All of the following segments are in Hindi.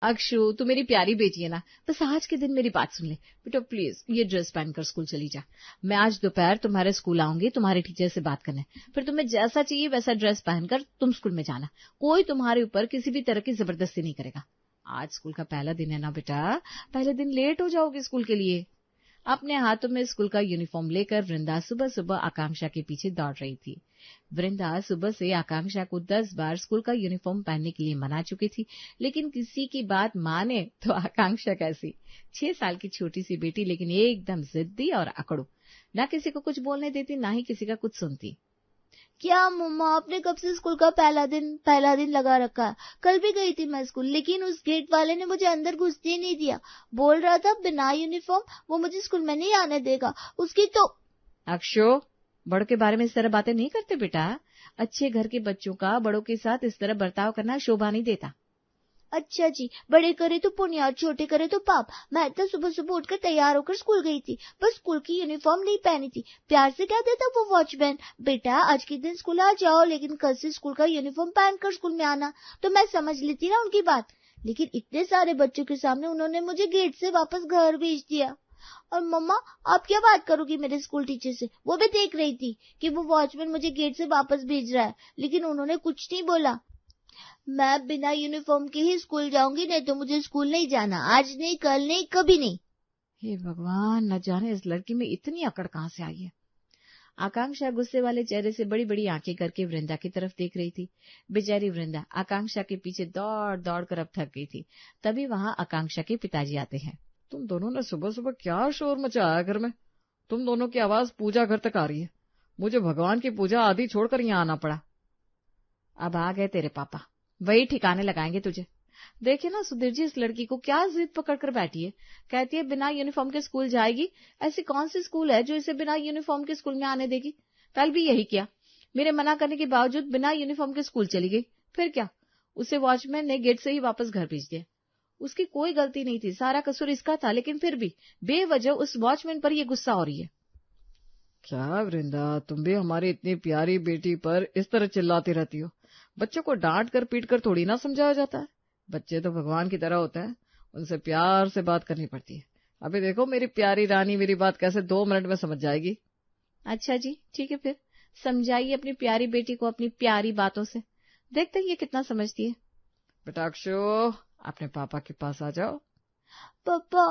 अक्षु, तू मेरी प्यारी बेटी है ना, बस आज के दिन मेरी बात सुन ले। बेटा प्लीज ये ड्रेस पहनकर स्कूल चली जा। मैं आज दोपहर तुम्हारे स्कूल आऊंगी तुम्हारे टीचर से बात करने। फिर तुम्हें जैसा चाहिए वैसा ड्रेस पहनकर तुम स्कूल में जाना। कोई तुम्हारे ऊपर किसी भी तरह की जबरदस्ती नहीं करेगा। आज स्कूल का पहला दिन है ना बेटा, पहले दिन लेट हो जाओगे स्कूल के लिए। अपने हाथों में स्कूल का यूनिफॉर्म लेकर वृंदा सुबह सुबह आकांक्षा के पीछे दौड़ रही थी। वृंदा सुबह से आकांक्षा को 10 बार स्कूल का यूनिफॉर्म पहनने के लिए मना चुकी थी, लेकिन किसी की बात माने तो आकांक्षा कैसी। 6 साल की छोटी सी बेटी, लेकिन एकदम जिद्दी और अकड़ू। ना किसी को कुछ बोलने देती, ना ही किसी का कुछ सुनती। क्या मम्मा, आपने कब से स्कूल का पहला दिन लगा रखा है? कल भी गई थी मैं स्कूल, लेकिन उस गेट वाले ने मुझे अंदर घुसने ही नहीं दिया। बोल रहा था बिना यूनिफॉर्म वो मुझे स्कूल में नहीं आने देगा। उसकी तो। अक्षो, बड़ों के बारे में इस तरह बातें नहीं करते बेटा। अच्छे घर के बच्चों का बड़ों के साथ इस तरह बर्ताव करना शोभा नहीं देता। अच्छा जी, बड़े करे तो पुण्य और छोटे करे तो पाप। मैं तो सुबह सुबह उठकर तैयार होकर स्कूल गई थी, बस स्कूल की यूनिफॉर्म नहीं पहनी थी। प्यार से क्या देता वो वॉचमैन, बेटा आज के दिन स्कूल आ जाओ, लेकिन कल से स्कूल का यूनिफॉर्म पहनकर स्कूल में आना। तो मैं समझ लेती ना उनकी बात, लेकिन इतने सारे बच्चों के सामने उन्होंने मुझे गेट से वापस घर भेज दिया। और मम्मा, आप क्या बात करोगी मेरे स्कूल टीचर से? वो भी देख रही थी कि वो वॉचमैन मुझे गेट से वापस भेज रहा है, लेकिन उन्होंने कुछ नहीं बोला। मैं बिना यूनिफॉर्म के ही स्कूल जाऊंगी, नहीं तो मुझे स्कूल नहीं जाना। आज नहीं, कल नहीं, कभी नहीं। हे भगवान, न जाने इस लड़की में इतनी अकड़ कहाँ से आई है। आकांक्षा गुस्से वाले चेहरे से बड़ी बड़ी आंखें करके वृंदा की तरफ देख रही थी। बेचारी वृंदा आकांक्षा के पीछे दौड़ दौड़ कर अब थक गई थी। तभी वहां आकांक्षा के पिताजी आते हैं। तुम दोनों ने सुबह सुबह क्या शोर मचाया घर में? तुम दोनों की आवाज पूजा घर तक आ रही है। मुझे भगवान की पूजा आदि छोड़कर यहाँ आना पड़ा। अब आ गए तेरे पापा, वही ठिकाने लगाएंगे तुझे। देखिए ना सुधीर जी, इस लड़की को क्या जिद पकड़ कर बैठी है। कहती है बिना यूनिफॉर्म के स्कूल जाएगी। ऐसी कौन सी स्कूल है जो इसे बिना यूनिफॉर्म के स्कूल में आने देगी? कल भी यही किया, मेरे मना करने के बावजूद बिना यूनिफॉर्म के स्कूल चली गई। फिर क्या, उसे वॉचमैन ने गेट से ही वापस घर भेज दिया। उसकी कोई गलती नहीं थी, सारा कसूर इसका था, लेकिन फिर भी बेवजह उस वॉचमैन पर ये गुस्सा हो रही है। क्या वृंदा, तुम भी हमारी इतनी प्यारी बेटी पर इस तरह चिल्लाती रहती हो? बच्चों को डांट कर पीट कर थोड़ी ना समझाया जाता है। बच्चे तो भगवान की तरह होते हैं, उनसे प्यार से बात करनी पड़ती है। अभी देखो मेरी प्यारी रानी मेरी बात कैसे 2 मिनट में समझ जाएगी। अच्छा जी, ठीक है, फिर समझाइए अपनी प्यारी बेटी को अपनी प्यारी बातों से। देखते हैं ये कितना समझती है। बेटा अक्षु, अपने पापा के पास आ जाओ। पापा,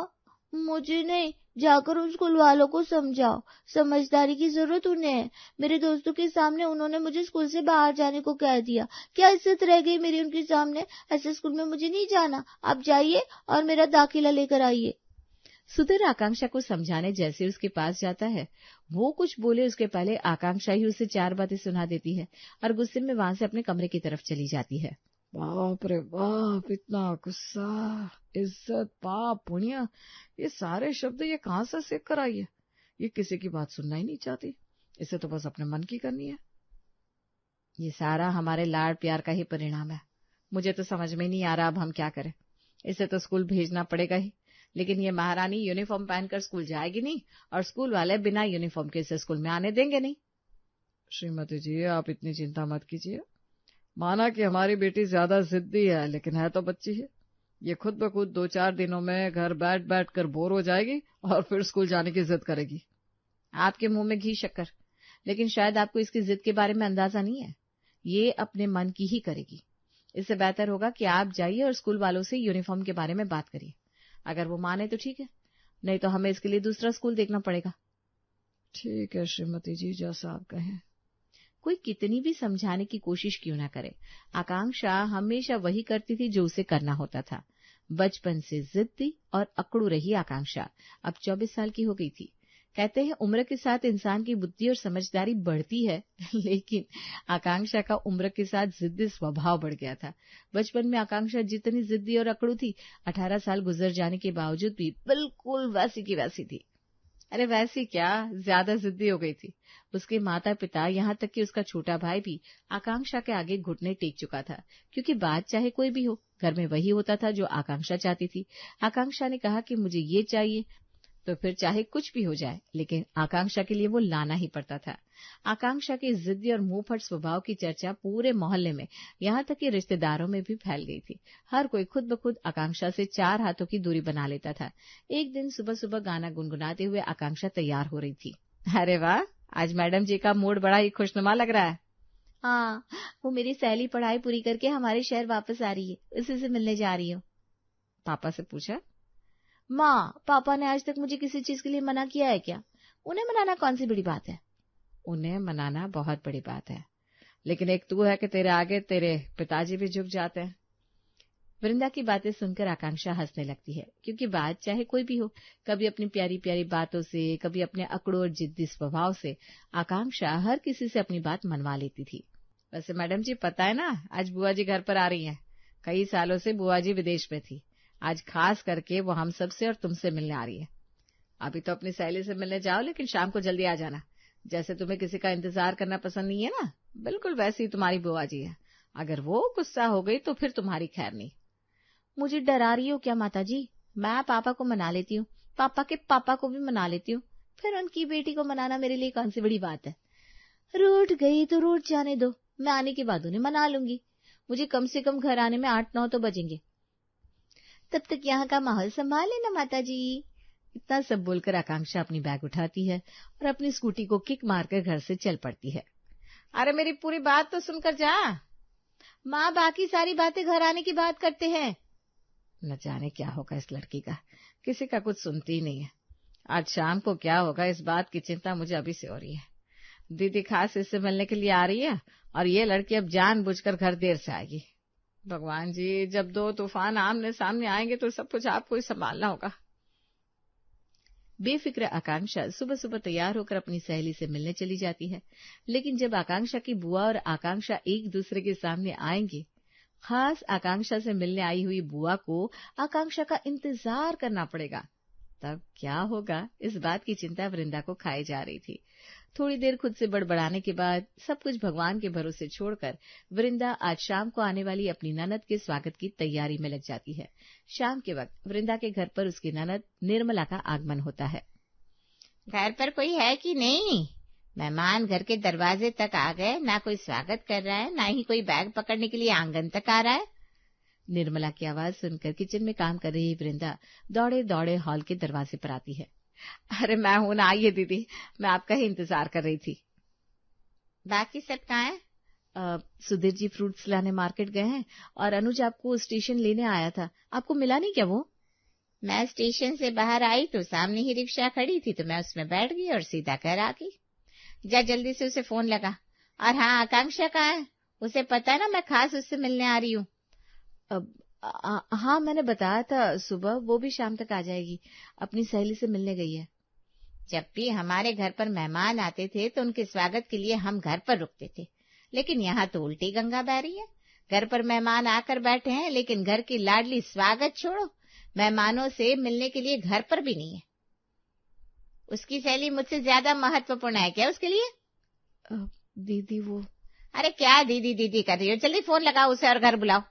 मुझे नहीं, जाकर उन स्कूल वालों को समझाओ। समझदारी की जरूरत उन्हें है। मेरे दोस्तों के सामने उन्होंने मुझे स्कूल से बाहर जाने को कह दिया। क्या इज्जत रह गई मेरी उनके सामने? ऐसे स्कूल में मुझे नहीं जाना। आप जाइए और मेरा दाखिला लेकर आइए। सुधीर आकांक्षा को समझाने जैसे उसके पास जाता है, वो कुछ बोले उसके पहले आकांक्षा ही उसे 4 बातें सुना देती है और गुस्से में वहां से अपने कमरे की तरफ चली जाती है। बाप रे बाप, इतना गुस्सा, इज्जत, पाप, पुण्य, ये सारे शब्द ये कहाँ से सीख कर आई है? ये किसी की बात सुनना ही नहीं चाहती, इसे तो बस अपने मन की करनी है। ये सारा हमारे लाड प्यार का ही परिणाम है। मुझे तो समझ में नहीं आ रहा अब हम क्या करें। इसे तो स्कूल भेजना पड़ेगा ही, लेकिन ये महारानी यूनिफॉर्म पहनकर स्कूल जाएगी नहीं और स्कूल वाले बिना यूनिफॉर्म के इसे स्कूल में आने देंगे नहीं। श्रीमती जी, आप इतनी चिंता मत कीजिए। माना कि हमारी बेटी ज्यादा जिद्दी है, लेकिन है तो बच्ची है। ये खुद ब खुद 2-4 दिनों में घर बैठ बैठ कर बोर हो जाएगी और फिर स्कूल जाने की जिद करेगी। आपके मुंह में घी शक्कर, लेकिन शायद आपको इसकी जिद के बारे में अंदाजा नहीं है। ये अपने मन की ही करेगी। इससे बेहतर होगा कि आप जाइए और स्कूल वालों से यूनिफॉर्म के बारे में बात करिए। अगर वो माने तो ठीक है, नहीं तो हमें इसके लिए दूसरा स्कूल देखना पड़ेगा। ठीक है श्रीमती जी, जैसा आप कहें। कोई कितनी भी समझाने की कोशिश क्यों ना करे, आकांक्षा हमेशा वही करती थी जो उसे करना होता था। बचपन से जिद्दी और अकड़ू रही आकांक्षा अब 24 साल की हो गई थी। कहते हैं उम्र के साथ इंसान की बुद्धि और समझदारी बढ़ती है, लेकिन आकांक्षा का उम्र के साथ जिद्दी स्वभाव बढ़ गया था। बचपन में आकांक्षा जितनी जिद्दी और अकड़ू थी, 18 साल गुजर जाने के बावजूद भी बिल्कुल वैसी की वैसी थी। अरे वैसी क्या, ज्यादा जिद्दी हो गई थी। उसके माता पिता, यहाँ तक कि उसका छोटा भाई भी आकांक्षा के आगे घुटने टेक चुका था, क्योंकि बात चाहे कोई भी हो, घर में वही होता था जो आकांक्षा चाहती थी। आकांक्षा ने कहा कि मुझे ये चाहिए, तो फिर चाहे कुछ भी हो जाए, लेकिन आकांक्षा के लिए वो लाना ही पड़ता था। आकांक्षा के जिद्दी और मुंहफट स्वभाव की चर्चा पूरे मोहल्ले में, यहाँ तक कि रिश्तेदारों में भी फैल गई थी। हर कोई खुद ब खुद आकांक्षा से 4 हाथों की दूरी बना लेता था। एक दिन सुबह सुबह गाना गुनगुनाते हुए आकांक्षा तैयार हो रही थी। अरे वाह, आज मैडम जी का मूड बड़ा ही खुशनुमा लग रहा है। हाँ, वो मेरी सहेली पढ़ाई पूरी करके हमारे शहर वापस आ रही है, उसी से मिलने जा रही हूँ। पापा से पूछा। माँ, पापा ने आज तक मुझे किसी चीज के लिए मना किया है क्या? उन्हें मनाना कौन सी बड़ी बात है? उन्हें मनाना बहुत बड़ी बात है, लेकिन एक तू है कि तेरे आगे तेरे पिताजी भी झुक जाते हैं। वृंदा की बातें सुनकर आकांक्षा हंसने लगती है, क्योंकि बात चाहे कोई भी हो, कभी अपनी प्यारी प्यारी बातों से, कभी अपने अकड़ो और जिद्दी स्वभाव से आकांक्षा हर किसी से अपनी बात मनवा लेती थी। वैसे मैडम जी, पता है ना, आज बुआ जी घर पर आ रही हैं। कई सालों से बुआ जी विदेश में थी, आज खास करके वो हम सबसे और तुमसे मिलने आ रही है। अभी तो अपनी सहेली से मिलने जाओ, लेकिन शाम को जल्दी आ जाना। जैसे तुम्हें किसी का इंतजार करना पसंद नहीं है ना, बिल्कुल वैसे ही तुम्हारी बुआ जी है। अगर वो गुस्सा हो गई तो फिर तुम्हारी खैर नहीं। मुझे डरा रही हो क्या माताजी? मैं पापा को मना लेती हूँ, पापा के पापा को भी मना लेती हूँ, फिर उनकी बेटी को मनाना मेरे लिए कौन सी बड़ी बात है? रूठ गई तो रूठ जाने दो, मैं आने के बाद उन्हें मना लूंगी। मुझे कम से कम घर आने में 8-9 तो बजेंगे। तब तक यहाँ का माहौल संभाल लेना माताजी। इतना सब बोलकर आकांक्षा अपनी बैग उठाती है और अपनी स्कूटी को किक मारकर घर से चल पड़ती है। अरे मेरी पूरी बात तो सुनकर जा। माँ, बाकी सारी बातें घर आने की बात करते हैं। न जाने क्या होगा इस लड़की का, किसी का कुछ सुनती ही नहीं है। आज शाम को क्या होगा इस बात की चिंता मुझे अभी से हो रही है। दीदी खास इससे मिलने के लिए आ रही है और ये लड़की अब जानबूझकर घर देर से आएगी। भगवान जी, जब 2 तूफान आमने सामने आएंगे तो सब कुछ आपको ही संभालना होगा। बेफिक्र आकांक्षा सुबह सुबह तैयार होकर अपनी सहेली से मिलने चली जाती है, लेकिन जब आकांक्षा की बुआ और आकांक्षा एक दूसरे के सामने आएंगे, खास आकांक्षा से मिलने आई हुई बुआ को आकांक्षा का इंतजार करना पड़ेगा। तब क्या होगा, इस बात की चिंता वृंदा को खाई जा रही थी। थोड़ी देर खुद से बड़बड़ाने के बाद सब कुछ भगवान के भरोसे छोड़कर वृंदा आज शाम को आने वाली अपनी ननद के स्वागत की तैयारी में लग जाती है। शाम के वक्त वृंदा के घर पर उसकी ननद निर्मला का आगमन होता है। घर पर कोई है कि नहीं? मेहमान घर के दरवाजे तक आ गए, ना कोई स्वागत कर रहा है, ना ही कोई बैग पकड़ने के लिए आंगन तक आ रहा है। निर्मला की आवाज सुनकर किचन में काम कर रही वृंदा दौड़े दौड़े हॉल के दरवाजे पर आती है। अरे मैं हूं ना, आइए दीदी, मैं आपका ही इंतजार कर रही थी। बाकी सब कहाँ है? सुधीर जी फ्रूट्स लाने मार्केट गए हैं और अनुज आपको स्टेशन लेने आया था, आपको मिला नहीं क्या वो? मैं स्टेशन से बाहर आई तो सामने ही रिक्शा खड़ी थी, तो मैं उसमें बैठ गई और सीधा घर आ गई। जा जल्दी से उसे फोन लगा। और हाँ, आकांक्षा कहाँ है? उसे पता है ना मैं खास उससे मिलने आ रही हूँ। हाँ, मैंने बताया था सुबह, वो भी शाम तक आ जाएगी, अपनी सहेली से मिलने गई है। जब भी हमारे घर पर मेहमान आते थे तो उनके स्वागत के लिए हम घर पर रुकते थे, लेकिन यहाँ तो उल्टी गंगा बह रही है। घर पर मेहमान आकर बैठे हैं, लेकिन घर की लाडली स्वागत छोड़ो, मेहमानों से मिलने के लिए घर पर भी नहीं है। उसकी सहेली मुझसे ज्यादा महत्वपूर्ण है क्या उसके लिए? दीदी वो। अरे क्या दीदी दीदी कर रही हो? जल्दी फोन लगाओ उसे और घर बुलाओ।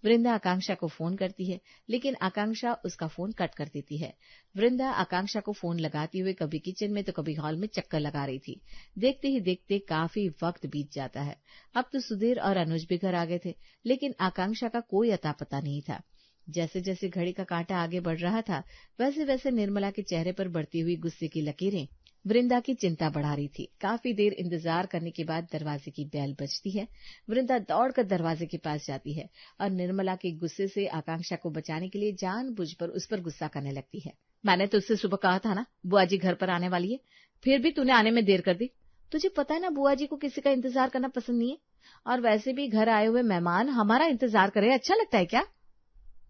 वृंदा आकांक्षा को फोन करती है, लेकिन आकांक्षा उसका फोन कट कर देती है। वृंदा आकांक्षा को फोन लगाती हुए कभी किचन में तो कभी हॉल में चक्कर लगा रही थी। देखते ही देखते काफी वक्त बीत जाता है। अब तो सुधीर और अनुज भी घर आ गए थे, लेकिन आकांक्षा का कोई अता पता नहीं था। जैसे जैसे घड़ी का कांटा आगे बढ़ रहा था, वैसे वैसे निर्मला के चेहरे पर बढ़ती हुई गुस्से की लकीरें वृंदा की चिंता बढ़ा रही थी। काफी देर इंतजार करने के बाद दरवाजे की बेल बजती है। वृंदा दौड़कर दरवाजे के पास जाती है और निर्मला के गुस्से से आकांक्षा को बचाने के लिए जानबूझकर उस पर गुस्सा करने लगती है। मैंने तुझसे सुबह कहा था ना, बुआ जी घर पर आने वाली है, फिर भी तूने आने में देर कर दी। तुझे पता है ना, बुआ जी को किसी का इंतजार करना पसंद नहीं है, और वैसे भी घर आए हुए मेहमान हमारा इंतजार करे अच्छा लगता है क्या?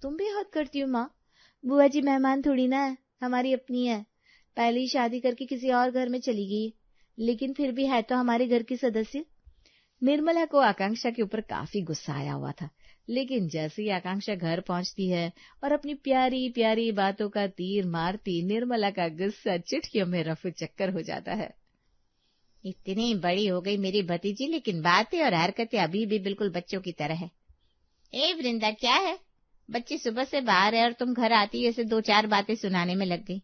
तुम भी हद करती हो माँ। बुआ जी मेहमान थोड़ी ना है, हमारी अपनी है। पहले ही शादी करके किसी और घर में चली गई, लेकिन फिर भी है तो हमारे घर की सदस्य। निर्मला को आकांक्षा के ऊपर काफी गुस्सा आया हुआ था, लेकिन जैसे ही आकांक्षा घर पहुंचती है और अपनी प्यारी प्यारी बातों का तीर मारती, निर्मला का गुस्सा चुटकियों में रफू चक्कर हो जाता है। इतनी बड़ी हो गई मेरी भतीजी, लेकिन बातें और हरकतें अभी भी बिल्कुल बच्चों की तरह है। ए वृंदा, क्या है? बच्ची सुबह से बाहर है और तुम घर आती ऐसे 2-4 बातें सुनाने में लग गई।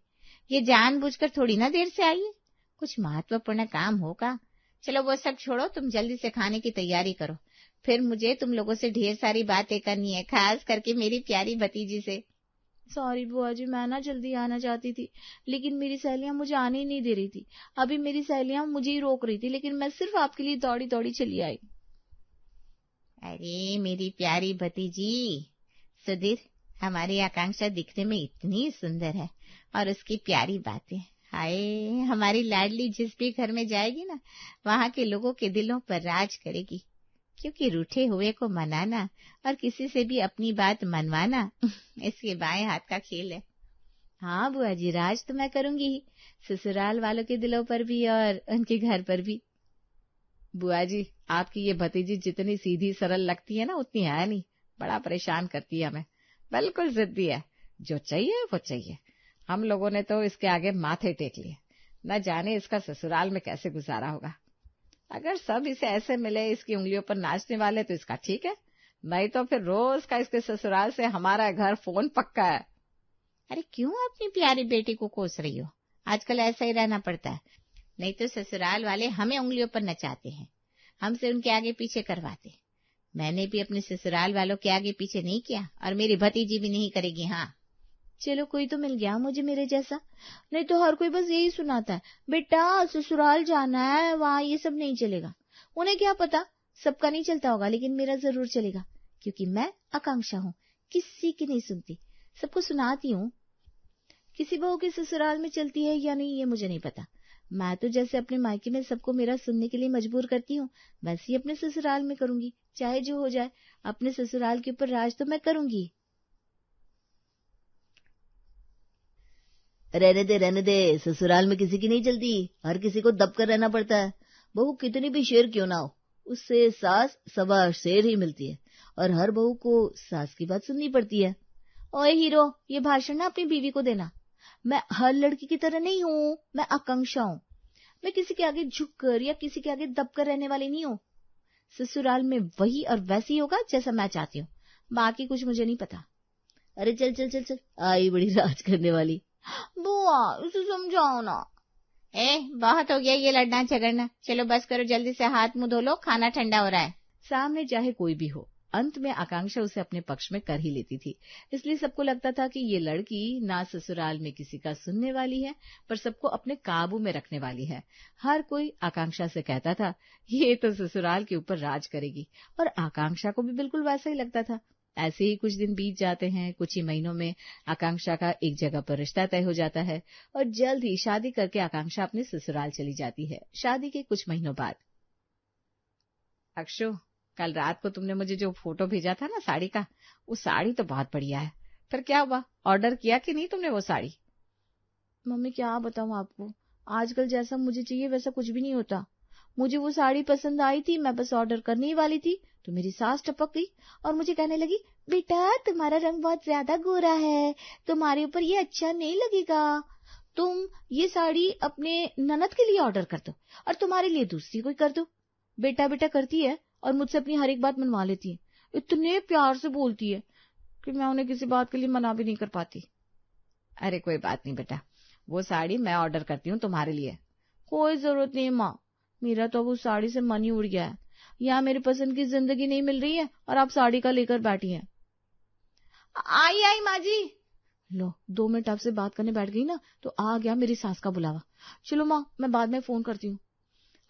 ये जानबूझकर थोड़ी ना देर से आई है, कुछ महत्वपूर्ण काम होगा। चलो वो सब छोड़ो, तुम जल्दी से खाने की तैयारी करो, फिर मुझे तुम लोगों से ढेर सारी बातें करनी है, खास करके मेरी प्यारी भतीजी से। सॉरी बुआ जी, मैं ना जल्दी आना चाहती थी, लेकिन मेरी सहेलियां मुझे आने ही नहीं दे रही थी। अभी मेरी सहेलियां मुझे ही रोक रही थी, लेकिन मैं सिर्फ आपके लिए दौड़ी दौड़ी चली आई। अरे मेरी प्यारी भतीजी, सुधीर, हमारी आकांक्षा दिखने में इतनी सुंदर है और उसकी प्यारी बातें, हाय, हमारी लाडली जिस भी घर में जाएगी ना, वहां के लोगों के दिलों पर राज करेगी, क्योंकि रूठे हुए को मनाना और किसी से भी अपनी बात मनवाना इसके बाएं हाथ का खेल है। हाँ बुआ जी, राज तो मैं करूंगी ही, ससुराल वालों के दिलों पर भी और उनके घर पर भी। बुआ जी, आपकी ये भतीजी जितनी सीधी सरल लगती है ना, उतनी है नहीं, बड़ा परेशान करती है हमें, बिल्कुल जिद्दी है, जो चाहिए वो चाहिए। हम लोगों ने तो इसके आगे माथे टेक लिए, न जाने इसका ससुराल में कैसे गुजारा होगा। अगर सब इसे ऐसे मिले इसकी उंगलियों पर नाचने वाले तो इसका ठीक है, नहीं तो फिर रोज का इसके ससुराल से हमारा घर फोन पक्का है। अरे क्यों अपनी प्यारी बेटी को कोस रही हो, आजकल ऐसा ही रहना पड़ता है, नहीं तो ससुराल वाले हमें उंगलियों पर नचाते हैं, हमसे उनके आगे पीछे करवाते। मैंने भी अपने ससुराल वालों के आगे पीछे नहीं किया और मेरी भतीजी भी नहीं करेगी। हाँ चलो कोई तो मिल गया मुझे मेरे जैसा, नहीं तो हर कोई बस यही सुनाता है, बेटा ससुराल जाना है, वहां ये सब नहीं चलेगा। उन्हें क्या पता, सबका नहीं चलता होगा, लेकिन मेरा जरूर चलेगा, क्योंकि मैं आकांक्षा हूँ, किसी की नहीं सुनती, सबको सुनाती हूँ। किसी बहू के ससुराल में चलती है या नहीं ये मुझे नहीं पता, मैं तो जैसे अपने मायके में सबको मेरा सुनने के लिए मजबूर करती हूँ, वैसे ही अपने ससुराल में करूंगी, चाहे जो हो जाए, अपने ससुराल के ऊपर राज तो मैं करूंगी। रहने दे, ससुराल में किसी की नहीं चलती, हर किसी को दब कर रहना पड़ता है। बहू कितनी भी शेर क्यों ना हो, उससे सास सवा शेर ही मिलती है, और हर बहू को सास की बात सुननी पड़ती है। ओए हीरो, ये भाषण ना अपनी बीवी को देना, मैं हर लड़की की तरह नहीं हूँ, मैं आकांक्षा हूँ, मैं किसी के आगे झुककर या किसी के आगे दबकर रहने वाली नहीं हूँ। ससुराल में वही और वैसी होगा जैसा मैं चाहती हूँ, बाकी कुछ मुझे नहीं पता। अरे चल चल चल चल, आई बड़ी राज करने वाली। बुआ उसे समझाओ ना। बहुत हो गया ये लड़ना झगड़ना, चलो बस करो, जल्दी से हाथ मुंह धो लो, खाना ठंडा हो रहा है। सामने चाहे कोई भी हो, अंत में आकांक्षा उसे अपने पक्ष में कर ही लेती थी, इसलिए सबको लगता था कि ये लड़की ना ससुराल में किसी का सुनने वाली है, पर सबको अपने काबू में रखने वाली है। हर कोई आकांक्षा से कहता था ये तो ससुराल के ऊपर राज करेगी, और आकांक्षा को भी बिल्कुल वैसा ही लगता था। ऐसे ही कुछ दिन बीत जाते हैं। कुछ ही महीनों में आकांक्षा का एक जगह पर रिश्ता तय हो जाता है और जल्द ही शादी करके आकांक्षा अपने ससुराल चली जाती है। शादी के कुछ महीनों बाद, अक्षु, कल रात को तुमने मुझे जो फोटो भेजा था ना साड़ी का, वो साड़ी तो बहुत बढ़िया है, फिर क्या हुआ, ऑर्डर किया कि नहीं तुमने वो साड़ी? मम्मी क्या बताऊं आपको, आजकल जैसा मुझे चाहिए वैसा कुछ भी नहीं होता। मुझे वो साड़ी पसंद आई थी, मैं बस ऑर्डर करने ही वाली थी तो मेरी सास टपक गई और मुझे कहने लगी, बेटा तुम्हारा रंग बहुत ज्यादा गोरा है, तुम्हारे ऊपर ये अच्छा नहीं लगेगा, तुम ये साड़ी अपने ननद के लिए ऑर्डर कर दो और तुम्हारे लिए दूसरी कोई कर दो। बेटा बेटा करती है और मुझसे अपनी हर एक बात मनवा लेती है, इतने प्यार से बोलती है कि मैं उन्हें किसी बात के लिए मना भी नहीं कर पाती। अरे कोई बात नहीं बेटा, वो साड़ी मैं ऑर्डर करती हूँ तुम्हारे लिए। कोई जरूरत नहीं माँ, मेरा तो अब उस साड़ी से मन ही उड़ गया है, यहाँ मेरी पसंद की जिंदगी नहीं मिल रही है और आप साड़ी का लेकर बैठी हैं। आई आई माँ जी। लो 2 मिनट आपसे बात करने बैठ गई ना तो आ गया मेरी सास का बुलावा। चलो माँ मैं बाद में फोन करती हूँ।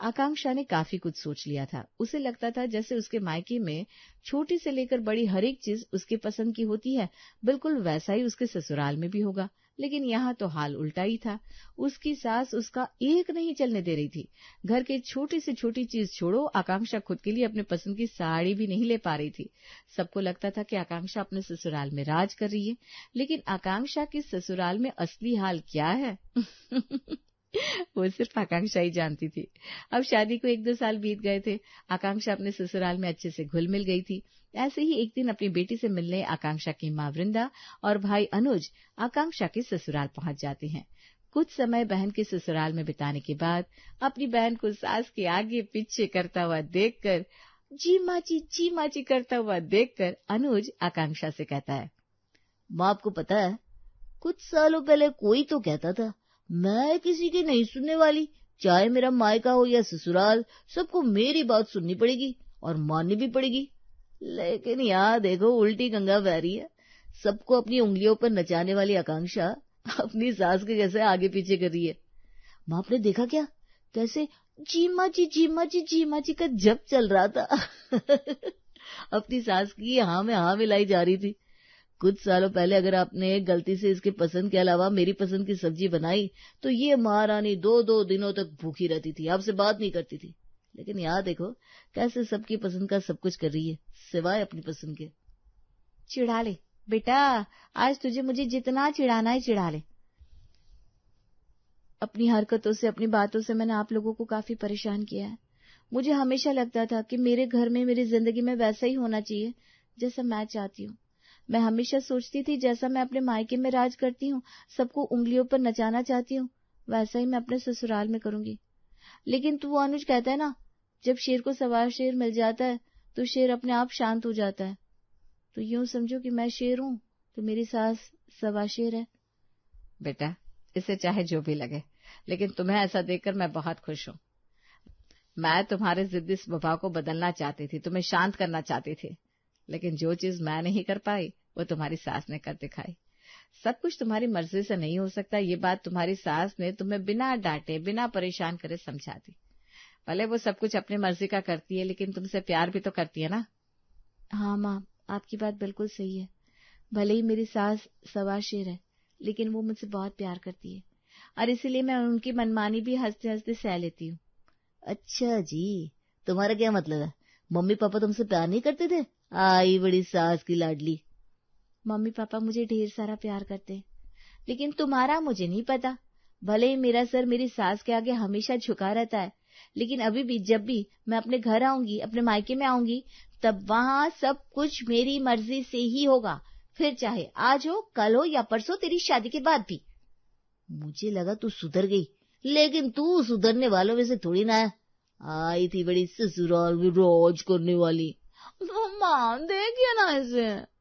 आकांक्षा ने काफी कुछ सोच लिया था। उसे लगता था जैसे उसके मायके में छोटी से लेकर बड़ी हर एक चीज उसके पसंद की होती है, बिल्कुल वैसा ही उसके ससुराल में भी होगा। लेकिन यहाँ तो हाल उल्टा ही था। उसकी सास उसका एक नहीं चलने दे रही थी। घर के छोटी से छोटी चीज छोड़ो, आकांक्षा खुद के लिए अपने पसंद की साड़ी भी नहीं ले पा रही थी। सबको लगता था कि आकांक्षा अपने ससुराल में राज कर रही है, लेकिन आकांक्षा के ससुराल में असली हाल क्या है वो सिर्फ आकांक्षा ही जानती थी। अब शादी को 1-2 साल बीत गए थे। आकांक्षा अपने ससुराल में अच्छे से घुल मिल गई थी। ऐसे ही एक दिन अपनी बेटी से मिलने आकांक्षा की माँ वृंदा और भाई अनुज आकांक्षा के ससुराल पहुंच जाते हैं। कुछ समय बहन के ससुराल में बिताने के बाद अपनी बहन को सास के आगे पीछे करता हुआ देखकर, जी माची करता हुआ देखकर अनुज आकांक्षा से कहता है, माँ आपको पता है, कुछ सालों पहले कोई तो कहता था मैं किसी की नहीं सुनने वाली, चाहे मेरा मायका हो या ससुराल, सबको मेरी बात सुननी पड़ेगी और माननी भी पड़ेगी। लेकिन यहाँ देखो उल्टी गंगा बह रही है। सबको अपनी उंगलियों पर नचाने वाली आकांक्षा अपनी सास के कैसे आगे पीछे कर रही है। माँ आपने देखा क्या, कैसे जी माँ जी जी माँ जी जी माँ जी का जप चल रहा था। अपनी सास की हाँ में हाँ मिलाई जा रही थी। कुछ सालों पहले अगर आपने गलती से इसके पसंद के अलावा मेरी पसंद की सब्जी बनाई तो ये महारानी 2-2 दिनों तक भूखी रहती थी, आपसे बात नहीं करती थी। लेकिन यहाँ देखो कैसे सबकी पसंद का सब कुछ कर रही है, सिवाय अपनी पसंद के। चिढ़ा ले बेटा, आज तुझे मुझे जितना चिढ़ाना है चिढ़ा ले। अपनी हरकतों से, अपनी बातों से मैंने आप लोगों को काफी परेशान किया है। मुझे हमेशा लगता था कि मेरे घर में, मेरी जिंदगी में वैसा ही होना चाहिए जैसा मैं चाहती हूँ। मैं हमेशा सोचती थी जैसा मैं अपने मायके में राज करती हूँ, सबको उंगलियों पर नचाना चाहती हूँ, वैसा ही मैं अपने ससुराल में करूंगी। लेकिन तू अनुज कहता है ना, जब शेर को सवा शेर मिल जाता है तो शेर अपने आप शांत हो जाता है। तो यूं समझो कि मैं शेर हूँ तो मेरी सास सवा शेर है। बेटा, इसे चाहे जो भी लगे, लेकिन तुम्हें ऐसा देखकर मैं बहुत खुश हूँ। मैं तुम्हारे जिद्दी स्वभाव को बदलना चाहती थी, तुम्हें शांत करना चाहती थी, लेकिन जो चीज मैं नहीं कर पाई वो तुम्हारी सास ने कर दिखाई। सब कुछ तुम्हारी मर्जी से नहीं हो सकता, ये बात तुम्हारी सास ने तुम्हें बिना डांटे, बिना परेशान करे समझा दी। भले वो सब कुछ अपनी मर्जी का करती है, लेकिन तुमसे प्यार भी तो करती है ना। हाँ माँ, आपकी बात बिल्कुल सही है। भले ही मेरी सास सवा शेर है, लेकिन वो मुझसे बहुत प्यार करती है, और इसीलिए मैं उनकी मनमानी भी हंसते हंसते सह लेती हूँ। अच्छा जी, तुम्हारा क्या मतलब है? मम्मी पापा तुमसे प्यार नहीं करते थे? आई बड़ी सास की लाडली। मम्मी पापा मुझे ढेर सारा प्यार करते, लेकिन तुम्हारा मुझे नहीं पता। भले ही मेरा सर मेरी सास के आगे हमेशा झुका रहता है, लेकिन अभी भी जब भी मैं अपने घर आऊंगी, अपने मायके में आऊंगी, तब वहां सब कुछ मेरी मर्जी से ही होगा, फिर चाहे आज हो, कल हो या परसों, तेरी शादी के बाद भी। मुझे लगा तू सुधर गई, लेकिन तू सुधरने वालों में से थोड़ी ना है। आई थी बड़ी ससुराल में राज करने वाली। मां देखिए ना इसे।